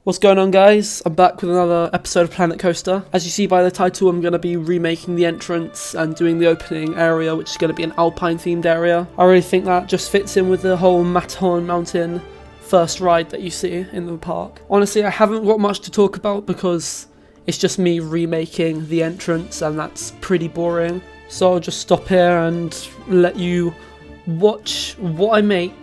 What's going on, guys? I'm back with another episode of Planet Coaster. As you see by the title, I'm going to be remaking the entrance and doing the opening area, which is going to be an alpine themed area. I really think that just fits in with the whole Matterhorn Mountain first ride that you see in the park. Honestly, I haven't got much to talk about because it's just me remaking the entrance and that's pretty boring. So I'll just stop here and let you watch what I make.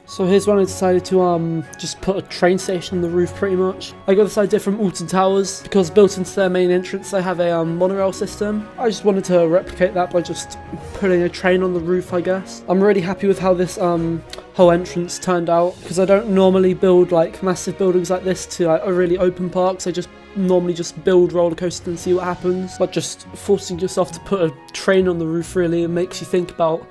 So here's when I decided to just put a train station on the roof pretty much. I got this idea from Alton Towers because built into their main entrance they have a monorail system. I just wanted to replicate that by just putting a train on the roof, I guess. I'm really happy with how this whole entrance turned out because I don't normally build like massive buildings like this to like a really open parks. I just normally just build roller coasters and see what happens. But just forcing yourself to put a train on the roof really makes you think about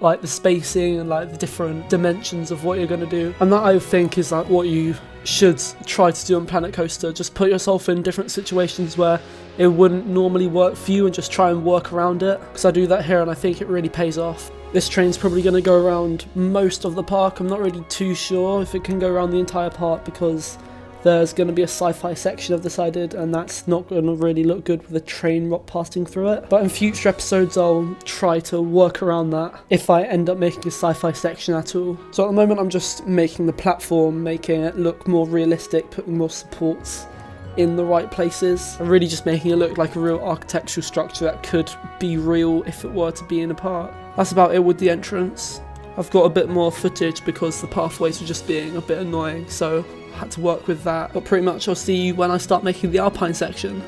like the spacing and like the different dimensions of what you're going to do, and that I think is like what you should try to do on Planet Coaster. Just put yourself in different situations where it wouldn't normally work for you and just try and work around it, because I do that here and I think it really pays off. This train's probably going to go around most of the park. I'm not really too sure if it can go around the entire park because there's going to be a sci-fi section I've decided, and that's not going to really look good with a train passing through it. But in future episodes I'll try to work around that if I end up making a sci-fi section at all. So at the moment I'm just making the platform, making it look more realistic, putting more supports in the right places, and really just making it look like a real architectural structure that could be real if it were to be in a park. That's about it with the entrance. I've got a bit more footage because the pathways were just being a bit annoying, so I had to work with that. But pretty much I'll see you when I start making the alpine section.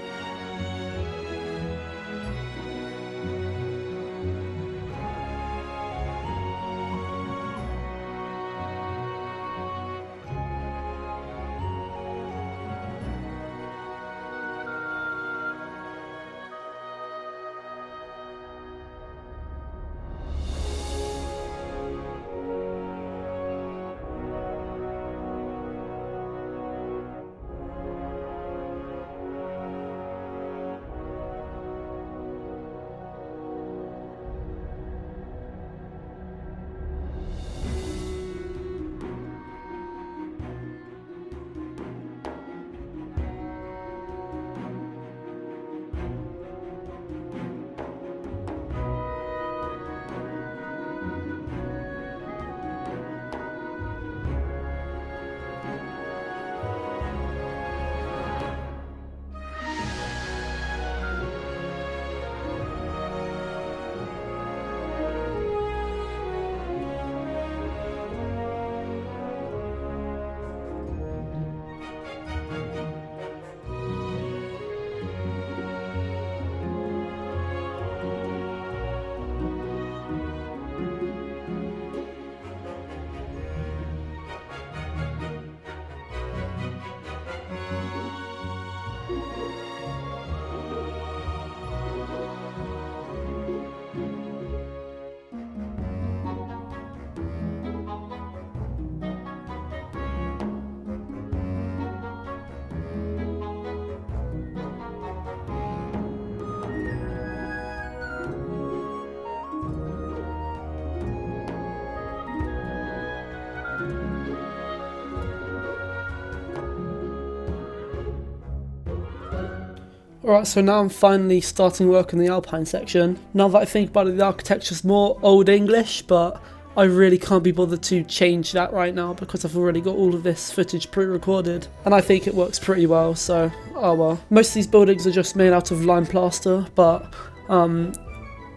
Alright, so now I'm finally starting work on the Alpine section. Now that I think about it, the architecture's more Old English, but I really can't be bothered to change that right now because I've already got all of this footage pre-recorded, and I think it works pretty well, so oh well. Most of these buildings are just made out of lime plaster, but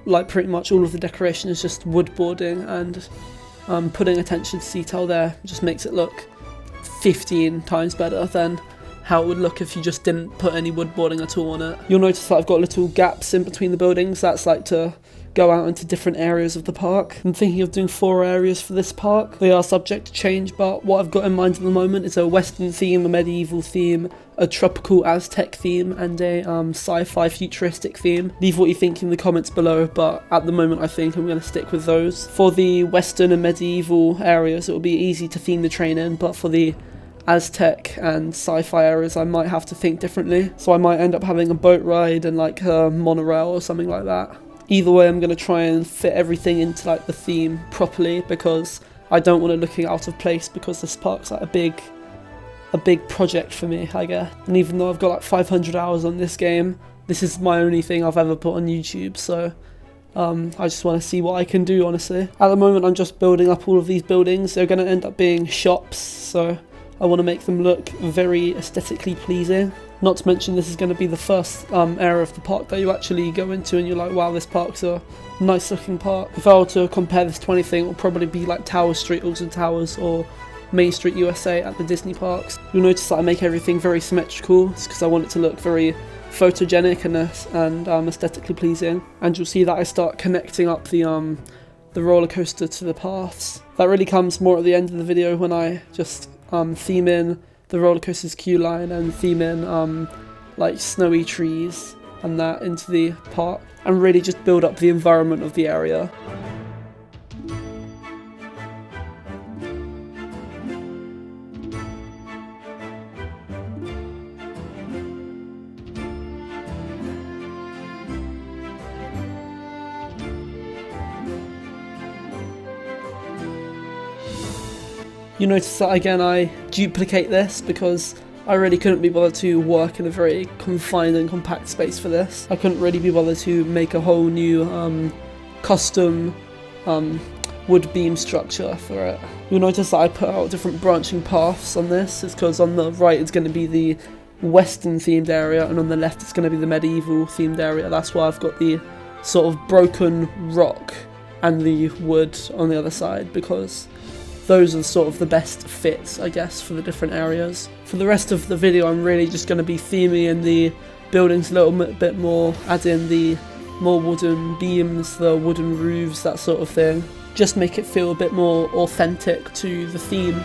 like pretty much all of the decoration is just wood boarding, and putting attention to detail there just makes it look 15 times better than how it would look if you just didn't put any wood boarding at all on it. You'll notice that I've got little gaps in between the buildings. That's like to go out into different areas of the park. I'm thinking of doing 4 areas for this park. They are subject to change, but what I've got in mind at the moment is a Western theme, a medieval theme, a tropical Aztec theme, and a sci-fi futuristic theme. Leave what you think in the comments below, but at the moment I think I'm going to stick with those. For the Western and medieval areas, it will be easy to theme the train in, but for the Aztec and sci-fi areas I might have to think differently, so I might end up having a boat ride and like a monorail or something like that. Either way, I'm going to try and fit everything into like the theme properly, because I don't want it looking out of place, because this park's like a big project for me, I guess. And even though I've got like 500 hours on this game, this is my only thing I've ever put on YouTube, so I just want to see what I can do, honestly. At the moment I'm just building up all of these buildings. They're going to end up being shops, so I want to make them look very aesthetically pleasing. Not to mention this is going to be the first area of the park that you actually go into and you're like, wow, this park's a nice looking park. If I were to compare this to anything, it will probably be like Tower Street, Alton Towers, or Main Street USA at the Disney parks. You'll notice that I make everything very symmetrical. It's because I want it to look very photogenic and aesthetically pleasing. And you'll see that I start connecting up the roller coaster to the paths. That really comes more at the end of the video, when I just theme in the roller coaster's queue line and theme in like snowy trees and that into the park, and really just build up the environment of the area. You notice that again I duplicate this because I really couldn't be bothered to work in a very confined and compact space for this. I couldn't really be bothered to make a whole new custom wood beam structure for it. You'll notice that I put out different branching paths on this. It's because on the right it's going to be the Western themed area, and on the left it's going to be the medieval themed area. That's why I've got the sort of broken rock and the wood on the other side, because those are sort of the best fits, I guess, for the different areas. For the rest of the video, I'm really just going to be theming in the buildings a little bit more, add in the more wooden beams, the wooden roofs, that sort of thing. Just make it feel a bit more authentic to the theme.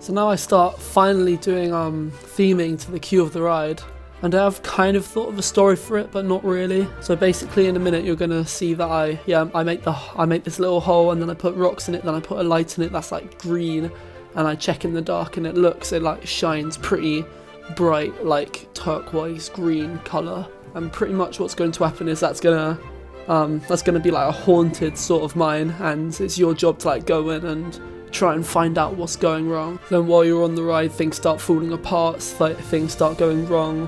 So now I start finally doing theming to the queue of the ride. And I've kind of thought of a story for it, but not really. So basically in a minute you're gonna see that I make this little hole, and then I put rocks in it, then I put a light in it that's like green, and I check in the dark and it like shines pretty bright, like turquoise green colour. And pretty much what's going to happen is that's gonna be like a haunted sort of mine, and it's your job to like go in and try and find out what's going wrong. Then while you're on the ride, things start falling apart, things start going wrong,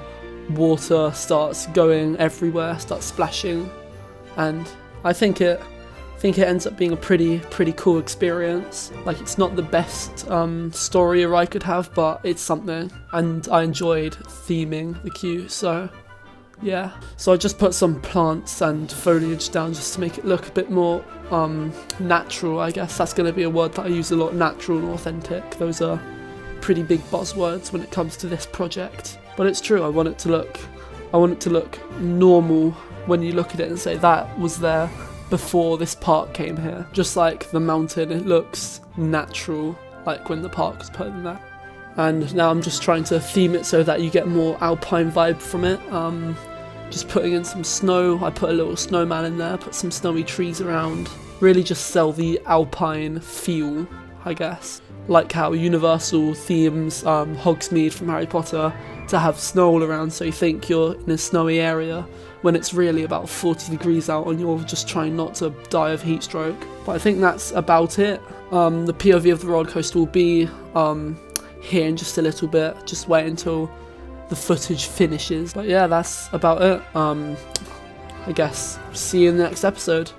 water starts going everywhere, starts splashing, and I think it ends up being a pretty cool experience. Like, it's not the best story a ride could have, but it's something, and I enjoyed theming the queue, so yeah. So I just put some plants and foliage down just to make it look a bit more natural, I guess. That's going to be a word that I use a lot, natural and authentic. Those are pretty big buzzwords when it comes to this project. But it's true, I want it to look normal when you look at it and say that was there before this park came here. Just like the mountain, it looks natural, like when the park was put in there. And now I'm just trying to theme it so that you get more alpine vibe from it. Just putting in some snow. I put a little snowman in there, put some snowy trees around. Really just sell the alpine feel, I guess. Like how Universal themes Hogsmeade from Harry Potter to have snow all around, so you think you're in a snowy area when it's really about 40 degrees out and you're just trying not to die of heat stroke. But I think that's about it. The POV of the roller coaster will be here in just a little bit. Just wait until the footage finishes. But yeah, that's about it. I guess see you in the next episode.